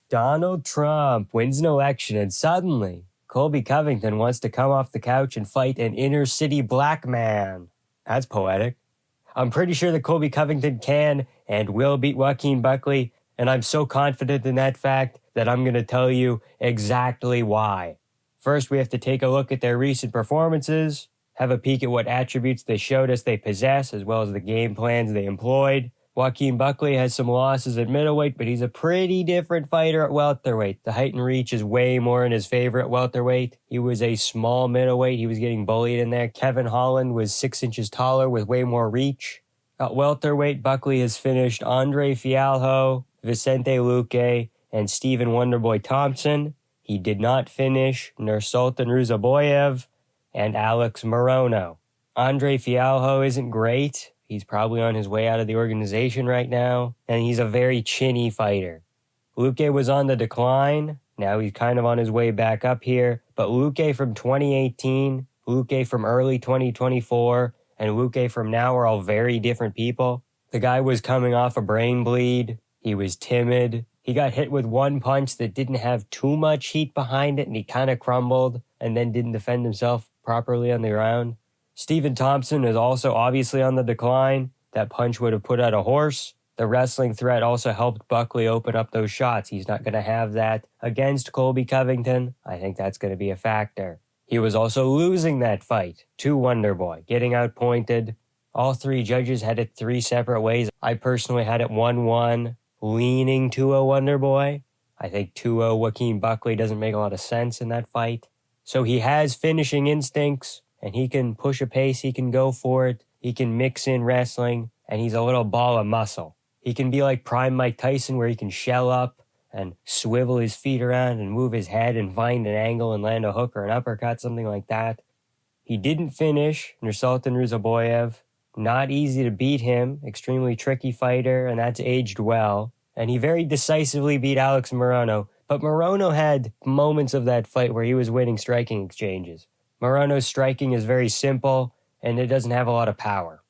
Donald Trump wins an election and suddenly Colby Covington wants to come off the couch and fight an inner city black man. That's poetic. I'm pretty sure that Colby Covington can and will beat Joaquin Buckley, and I'm so confident in that fact that I'm going to tell you exactly why. First, we have to take a look at their recent performances, have a peek at what attributes they showed us they possess, as well as the game plans they employed. Joaquin Buckley has some losses at middleweight, but he's a pretty different fighter at welterweight. The height and reach is way more in his favor at welterweight. He was a small middleweight. He was getting bullied in there. Kevin Holland was 6 inches taller with way more reach. At welterweight, Buckley has finished Andre Fialho, Vicente Luque, and Stephen Wonderboy Thompson. He did not finish Nursultan Ruzaboyev and Alex Morono. Andre Fialho isn't great. He's probably on his way out of the organization right now, and he's a very chinny fighter. Luque was on the decline. Now he's kind of on his way back up here. But Luque from 2018, Luque from early 2024, and Luque from now are all very different people. The guy was coming off a brain bleed. He was timid. He got hit with one punch that didn't have too much heat behind it, and he kind of crumbled and then didn't defend himself properly on the ground. Stephen Thompson is also obviously on the decline. That punch would have put out a horse. The wrestling threat also helped Buckley open up those shots. He's not going to have that against Colby Covington. I think that's going to be a factor. He was also losing that fight to Wonderboy, getting outpointed. All three judges had it 3 separate ways. I personally had it 1-1, leaning 2-0 Wonderboy. I think 2-0 Joaquin Buckley doesn't make a lot of sense in that fight. So he has finishing instincts, and he can push a pace, he can go for it, he can mix in wrestling, and he's a little ball of muscle. He can be like prime Mike Tyson, where he can shell up and swivel his feet around and move his head and find an angle and land a hook or an uppercut, something like that. He didn't finish Nursultan Ruzaboyev. Not easy to beat him, extremely tricky fighter, and that's aged well. And he very decisively beat Alex Morono, but Morono had moments of that fight where he was winning striking exchanges. Morono's striking is very simple, and it doesn't have a lot of power.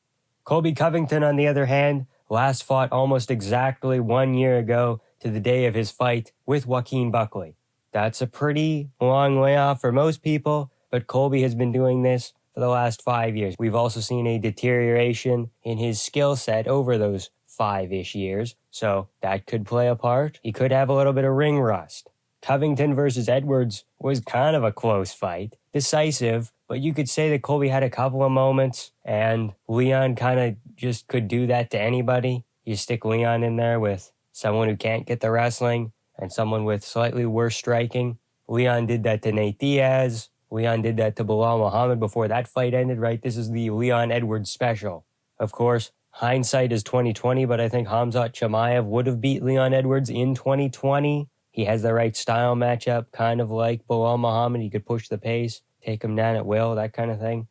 Colby Covington, on the other hand, last fought almost exactly 1 year ago to the day of his fight with Joaquin Buckley. That's a pretty long way off for most people, but Colby has been doing this for the last 5 years. We've also seen a deterioration in his skill set over those 5-ish years, so that could play a part. He could have a little bit of ring rust. Covington versus Edwards was kind of a close fight, decisive, but you could say that Colby had a couple of moments, and Leon kind of just could do that to anybody. You stick Leon in there with someone who can't get the wrestling and someone with slightly worse striking. Leon did that to Nate Diaz. Leon did that to Bilal Muhammad before that fight ended, right? This is the Leon Edwards special. Of course, hindsight is 2020, but I think Khamzat Chimaev would have beat Leon Edwards in 2020. He has the right style matchup, kind of like Bilal Muhammad. He could push the pace, take him down at will, that kind of thing.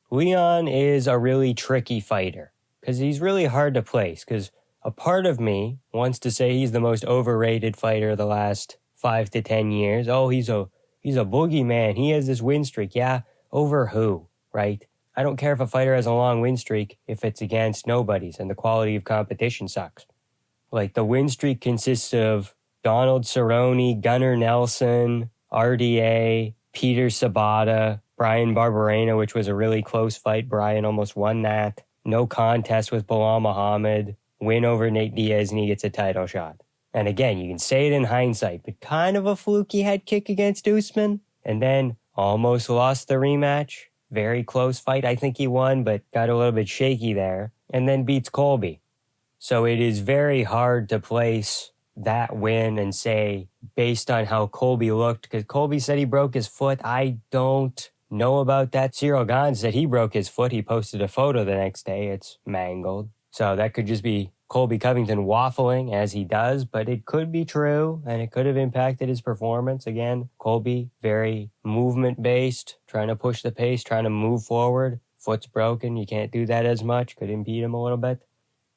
Leon is a really tricky fighter because he's really hard to place, because a part of me wants to say he's the most overrated fighter of the last 5 to 10 years. Oh, he's a boogeyman. He has this win streak. Yeah, over who, right? I don't care if a fighter has a long win streak if it's against nobodies and the quality of competition sucks. Like, the win streak consists of Donald Cerrone, Gunnar Nelson, RDA, Peter Sabata, Brian Barberena, which was a really close fight. Brian almost won that. No contest with Bilal Muhammad. Win over Nate Diaz, and he gets a title shot. And again, you can say it in hindsight, but kind of a fluky head kick against Usman, and then almost lost the rematch. Very close fight. I think he won, but got a little bit shaky there, and then beats Colby. So it is very hard to place that win and say, based on how Colby looked, because Colby said he broke his foot. I don't know about that. Cyril Gane said he broke his foot. He posted a photo the next day. It's mangled. So that could just be Colby Covington waffling, as he does, but it could be true, and it could have impacted his performance. Again, Colby, very movement-based, trying to push the pace, trying to move forward. Foot's broken. You can't do that as much. Could impede him a little bit.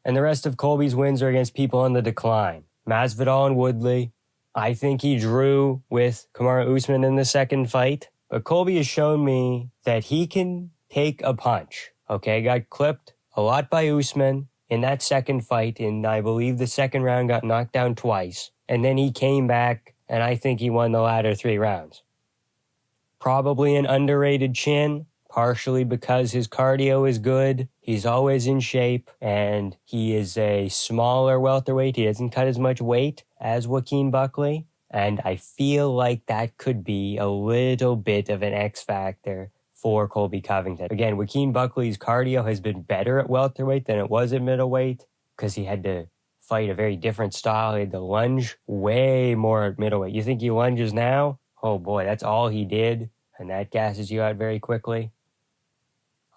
And the rest of Colby's wins are against people on the decline. Masvidal and Woodley. I think he drew with Kamaru Usman in the second fight, but Colby has shown me that he can take a punch. Okay, got clipped a lot by Usman in that second fight, and I believe the second round got knocked down twice. and then he came back, and I think he won the latter 3 rounds. Probably an underrated chin, partially because his cardio is good, he's always in shape, and he is a smaller welterweight. He doesn't cut as much weight as Joaquin Buckley, and I feel like that could be a little bit of an X factor for Colby Covington. Again, Joaquin Buckley's cardio has been better at welterweight than it was at middleweight because he had to fight a very different style. He had to lunge way more at middleweight. You think he lunges now? Oh boy, that's all he did, and that gasses you out very quickly.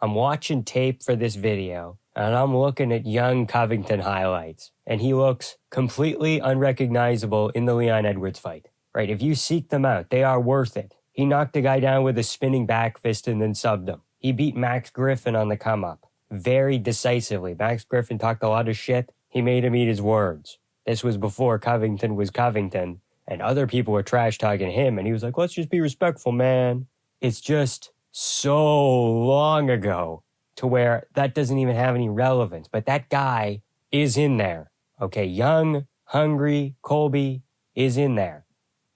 I'm watching tape for this video, and I'm looking at young Covington highlights, and he looks completely unrecognizable in the Leon Edwards fight. Right? If you seek them out, they are worth it. He knocked a guy down with a spinning back fist and then subbed him. He beat Max Griffin on the come-up very decisively. Max Griffin talked a lot of shit. He made him eat his words. This was before Covington was Covington, and other people were trash-talking him, and he was like, let's just be respectful, man. It's just so long ago to where that doesn't even have any relevance. But that guy is in there. Okay, young, hungry Colby is in there.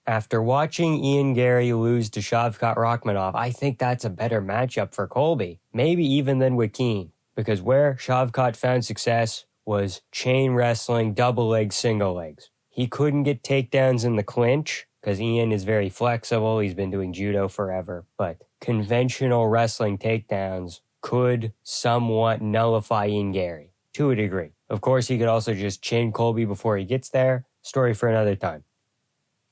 After watching Ian Gary lose to Shavkat Rakhmonov, I think that's a better matchup for Colby, maybe even than Joaquin, because where Shavkat found success was chain wrestling, double legs, single legs. He couldn't get takedowns in the clinch because Ian is very flexible. He's been doing judo forever, but conventional wrestling takedowns could somewhat nullify Ian Gary to a degree. Of course, he could also just chin Colby before he gets there. Story for another time.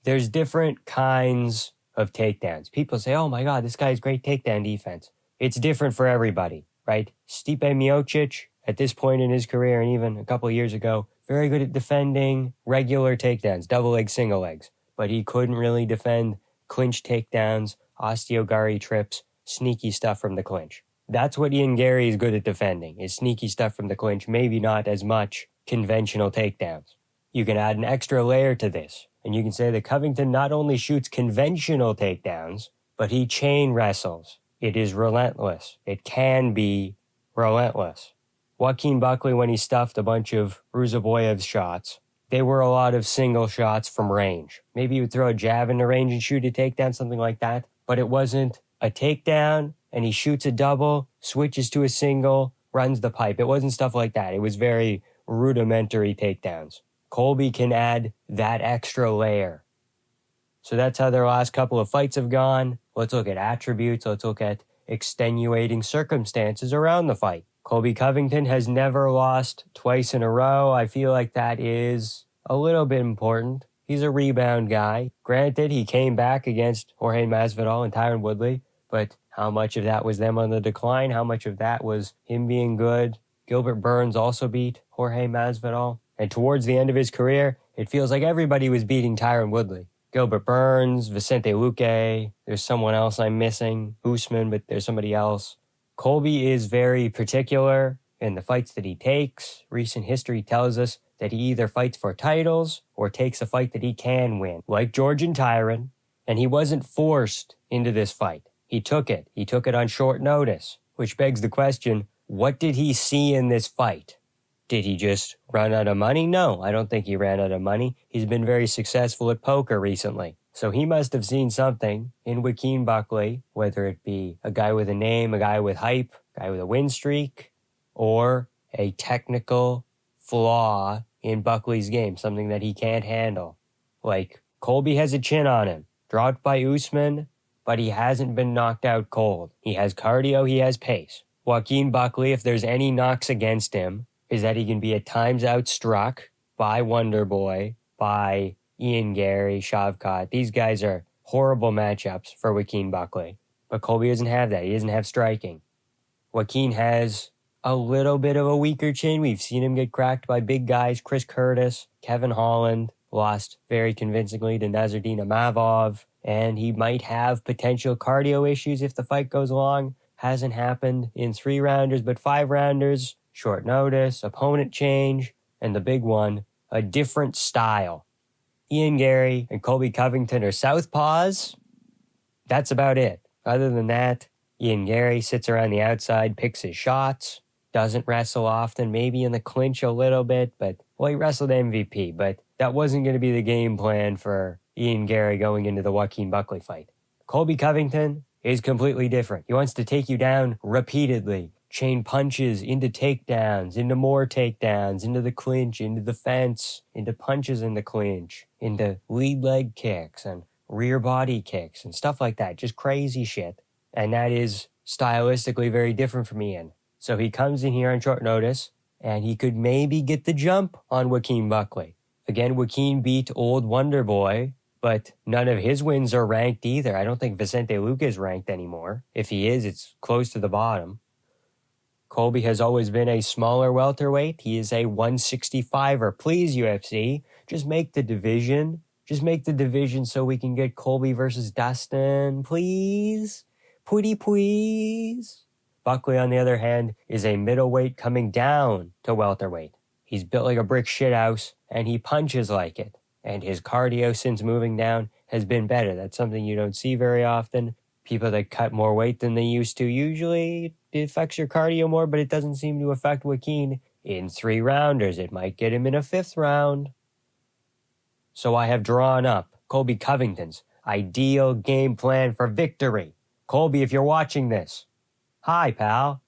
There's different kinds of takedowns. People say, oh my God, this guy's great takedown defense. It's different for everybody, right? Stipe Miocic, at this point in his career and even a couple of years ago, very good at defending regular takedowns, double legs, single legs. But he couldn't really defend clinch takedowns, osteogari trips, sneaky stuff from the clinch. That's what Ian Gary is good at defending, is sneaky stuff from the clinch, maybe not as much conventional takedowns. You can add an extra layer to this. And you can say that Covington not only shoots conventional takedowns, but he chain wrestles. It is relentless. It can be relentless. Joaquin Buckley, when he stuffed a bunch of Ruzaboyev's shots, they were a lot of single shots from range. Maybe he would throw a jab into range and shoot a takedown, something like that. But it wasn't a takedown, and he shoots a double, switches to a single, runs the pipe. It wasn't stuff like that. It was very rudimentary takedowns. Colby can add that extra layer. So that's how their last couple of fights have gone. Let's look at attributes. Let's look at extenuating circumstances around the fight. Colby Covington has never lost twice in a row. I feel like that is a little bit important. He's a rebound guy. Granted, he came back against Jorge Masvidal and Tyron Woodley, but how much of that was them on the decline? How much of that was him being good? Gilbert Burns also beat Jorge Masvidal. And towards the end of his career, it feels like everybody was beating Tyron Woodley. Gilbert Burns, Vicente Luque, there's someone else I'm missing, Usman, but there's somebody else. Colby is very particular in the fights that he takes. Recent history tells us that he either fights for titles or takes a fight that he can win, like George and Tyron, and he wasn't forced into this fight. He took it. He took it on short notice, which begs the question, what did he see in this fight? Did he just run out of money? No, I don't think he ran out of money. He's been very successful at poker recently. So he must have seen something in Joaquin Buckley, whether it be a guy with a name, a guy with hype, a guy with a win streak, or a technical flaw in Buckley's game, something that he can't handle. Like, Colby has a chin on him, dropped by Usman, but he hasn't been knocked out cold. He has cardio, he has pace. Joaquin Buckley, if there's any knocks against him, is that he can be at times outstruck by Wonderboy, by Ian Gary, Shavkat. These guys are horrible matchups for Joaquin Buckley. But Colby doesn't have that. He doesn't have striking. Joaquin has a little bit of a weaker chin. We've seen him get cracked by big guys. Chris Curtis, Kevin Holland, lost very convincingly to Nazardine Amavov. And he might have potential cardio issues if the fight goes long. Hasn't happened in 3-rounders, but 5-rounders. Short notice, opponent change, and the big one, a different style. Ian Gary and Colby Covington are southpaws. That's about it. Other than that, Ian Gary sits around the outside, picks his shots, doesn't wrestle often, maybe in the clinch a little bit, but, well, he wrestled MVP, but That wasn't going to be the game plan for Ian Gary going into the Joaquin Buckley fight. Colby Covington is completely different. He wants to take you down repeatedly, chain punches into takedowns, into more takedowns, into the clinch, into the fence, into punches in the clinch, into lead leg kicks and rear body kicks and stuff like that. Just crazy shit. And that is stylistically very different from Ian. So he comes in here on short notice, and he could maybe get the jump on Joaquin Buckley. Again, Joaquin beat old Wonder Boy, but none of his wins are ranked either. I don't think Vicente Luque is ranked anymore. If he is, it's close to the bottom. Colby has always been a smaller welterweight. He is a 165er. Please, UFC, just make the division. Just make the division so we can get Colby versus Dustin. Please? Pretty please? Buckley, on the other hand, is a middleweight coming down to welterweight. He's built like a brick shithouse, and he punches like it. And his cardio since moving down has been better. That's something you don't see very often. People that cut more weight than they used to, usually it affects your cardio more, but it doesn't seem to affect Joaquin in 3-rounders. It might get him in a 5th round. So I have drawn up Colby Covington's ideal game plan for victory. Colby, if you're watching this, hi, pal.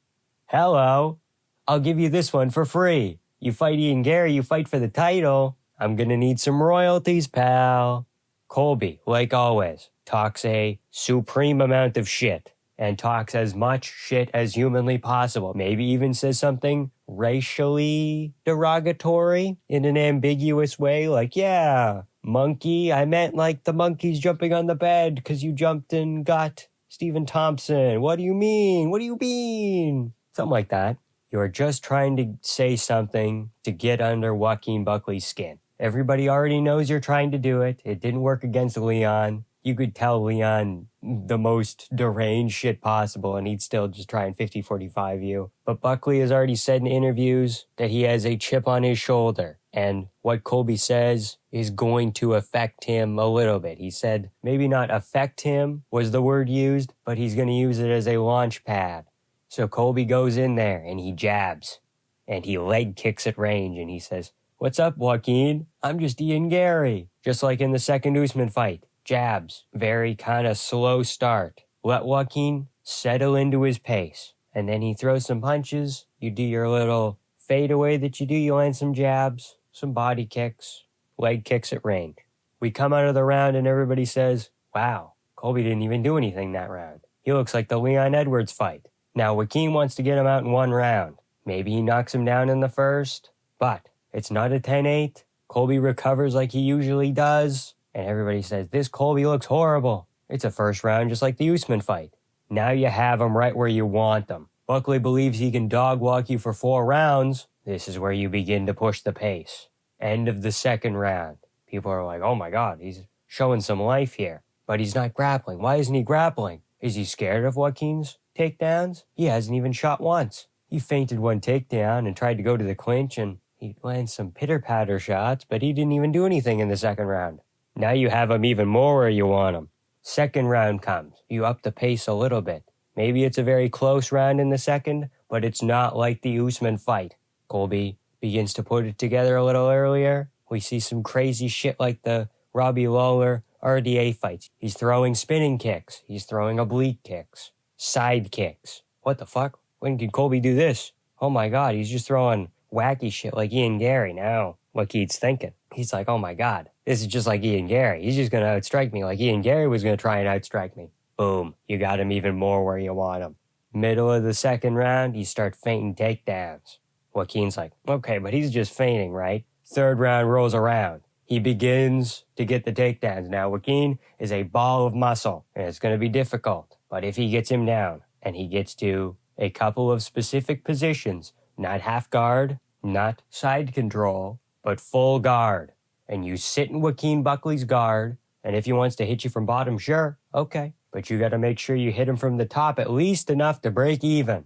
Hello. I'll give you this one for free. You fight Ian Gary, you fight for the title. I'm gonna need some royalties, pal. Colby, like always, talks a supreme amount of shit and talks as much shit as humanly possible. Maybe even says something racially derogatory in an ambiguous way, like, yeah, monkey, I meant like the monkeys jumping on the bed because you jumped and got Stephen Thompson. What do you mean? What do you mean? Something like that. You're just trying to say something to get under Joaquin Buckley's skin. Everybody already knows you're trying to do it. It didn't work against Leon. You could tell Leon the most deranged shit possible, and he'd still just try and 50-45 you. But Buckley has already said in interviews that he has a chip on his shoulder, and what Colby says is going to affect him a little bit. He said maybe not affect him was the word used, but he's going to use it as a launch pad. So Colby goes in there, and he jabs, and he leg kicks at range, and he says, "What's up, Joaquin? I'm just Ian Gary." Just like in the second Usman fight. Jabs. Very kind of slow start. Let Joaquin settle into his pace. And then he throws some punches. You do your little fadeaway that you do. You land some jabs, some body kicks, leg kicks at range. We come out of the round and everybody says, wow, Colby didn't even do anything that round. He looks like the Leon Edwards fight. Now, Joaquin wants to get him out in one round. Maybe he knocks him down in the first, but it's not a 10-8. Colby recovers like he usually does, and everybody says, this Colby looks horrible. It's a first round just like the Usman fight. Now you have him right where you want him. Buckley believes he can dog walk you for 4 rounds. This is where you begin to push the pace. End of the second round. People are like, oh my God, he's showing some life here. But he's not grappling. Why isn't he grappling? Is he scared of Joaquin's takedowns? He hasn't even shot once. He feinted one takedown and tried to go to the clinch, and he lands some pitter-patter shots, but he didn't even do anything in the second round. Now you have him even more where you want him. Second round comes. You up the pace a little bit. Maybe it's a very close round in the second, but it's not like the Usman fight. Colby begins to put it together a little earlier. We see some crazy shit like the Robbie Lawler RDA fights. He's throwing spinning kicks. He's throwing oblique kicks. Side kicks. What the fuck? When did Colby do this? Oh my God, he's just throwing wacky shit like Ian Gary now. What he's thinking. He's like, oh my God, this is just like Ian Gary. He's just going to outstrike me like Ian Gary was going to try and outstrike me. Boom. You got him even more where you want him. Middle of the second round, you start feinting takedowns. Joaquin's like, okay, but he's just feinting, right? Third round rolls around. He begins to get the takedowns. Now, Joaquin is a ball of muscle, and it's going to be difficult. But if he gets him down, and he gets to a couple of specific positions, not half guard, not side control, but full guard, and you sit in Joaquin Buckley's guard, and if he wants to hit you from bottom, sure, okay. But you got to make sure you hit him from the top at least enough to break even.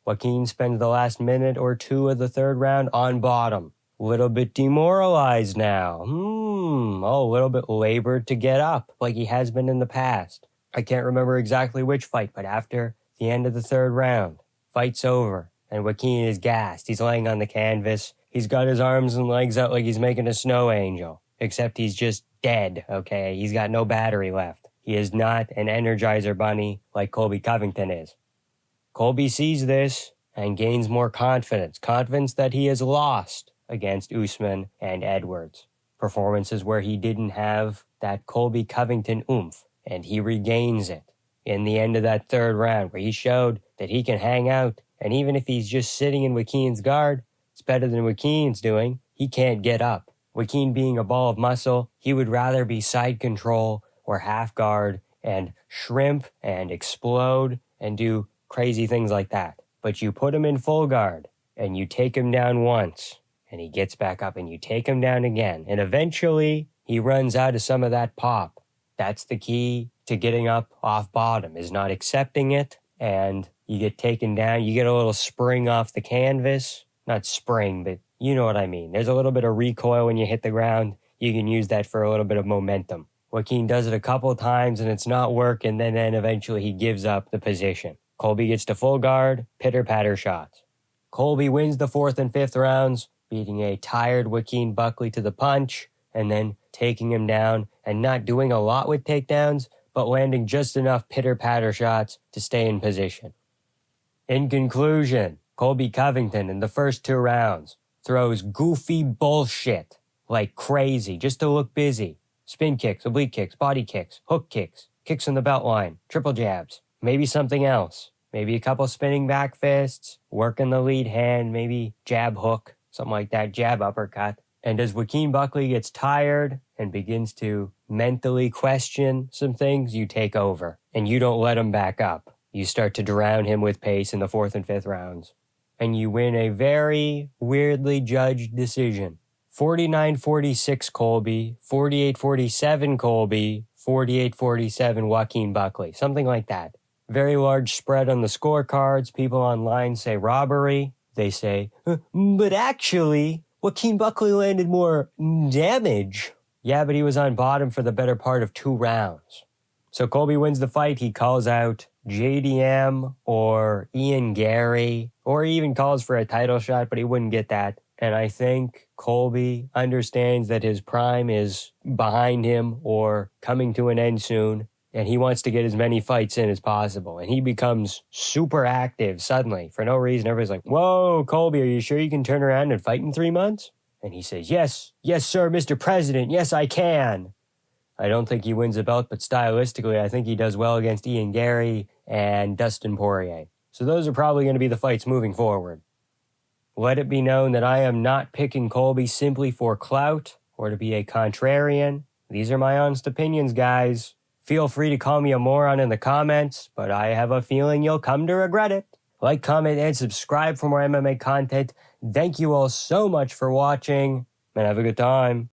Joaquin spends the last minute or two of the third round on bottom. Little bit demoralized now. A little bit labored to get up, like he has been in the past. I can't remember exactly which fight, but after the end of the third round, fight's over, and Joaquin is gassed. He's laying on the canvas. He's got his arms and legs out like he's making a snow angel. except he's just dead, okay? He's got no battery left. He is not an Energizer Bunny like Colby Covington is. Colby sees this and gains more confidence that he has lost against Usman and Edwards. Performances where he didn't have that Colby Covington oomph, and he regains it in the end of that third round where he showed that he can hang out, and even if he's just sitting in Joaquin's guard, it's better than Joaquin's doing. He can't get up. Joaquin being a ball of muscle, he would rather be side control or half guard and shrimp and explode and do crazy things like that. But you put him in full guard and you take him down once and he gets back up and you take him down again. And eventually he runs out of some of that pop. That's the key to getting up off bottom, is not accepting it, and you get taken down. You get a little spring off the canvas. Not spring, but you know what I mean. There's a little bit of recoil when you hit the ground. You can use that for a little bit of momentum. Joaquin does it a couple of times and it's not working, and then eventually he gives up the position. Colby gets to full guard, pitter-patter shots. Colby wins the 4th and 5th rounds, beating a tired Joaquin Buckley to the punch, and then taking him down and not doing a lot with takedowns, but landing just enough pitter-patter shots to stay in position. In conclusion, Colby Covington in the first 2 rounds throws goofy bullshit like crazy just to look busy. Spin kicks, oblique kicks, body kicks, hook kicks, kicks on the belt line, triple jabs, maybe something else. Maybe a couple spinning back fists, working the lead hand, maybe jab hook, something like that, jab uppercut. And as Joaquin Buckley gets tired and begins to mentally question some things, you take over and you don't let him back up. You start to drown him with pace in the 4th and 5th rounds. And you win a very weirdly judged decision. 49-46 Colby, 48-47 Colby, 48-47 Joaquin Buckley, something like that. Very large spread on the scorecards. People online say robbery. They say, but actually, Joaquin Buckley landed more damage. Yeah, but he was on bottom for the better part of 2 rounds. So Colby wins the fight. He calls out JDM or Ian Gary, or he even calls for a title shot, but he wouldn't get that. And I think Colby understands that his prime is behind him or coming to an end soon, and he wants to get as many fights in as possible. And he becomes super active suddenly for no reason. Everybody's like, whoa, Colby, are you sure you can turn around and fight in 3 months? And he says, yes, sir, Mr. President, yes, I can. I don't think he wins the belt, but stylistically, I think he does well against Ian Gary and Dustin Poirier. So those are probably going to be the fights moving forward. Let it be known that I am not picking Colby simply for clout or to be a contrarian. These are my honest opinions, guys. Feel free to call me a moron in the comments, but I have a feeling you'll come to regret it. Like, comment, and subscribe for more MMA content. Thank you all so much for watching, and have a good time.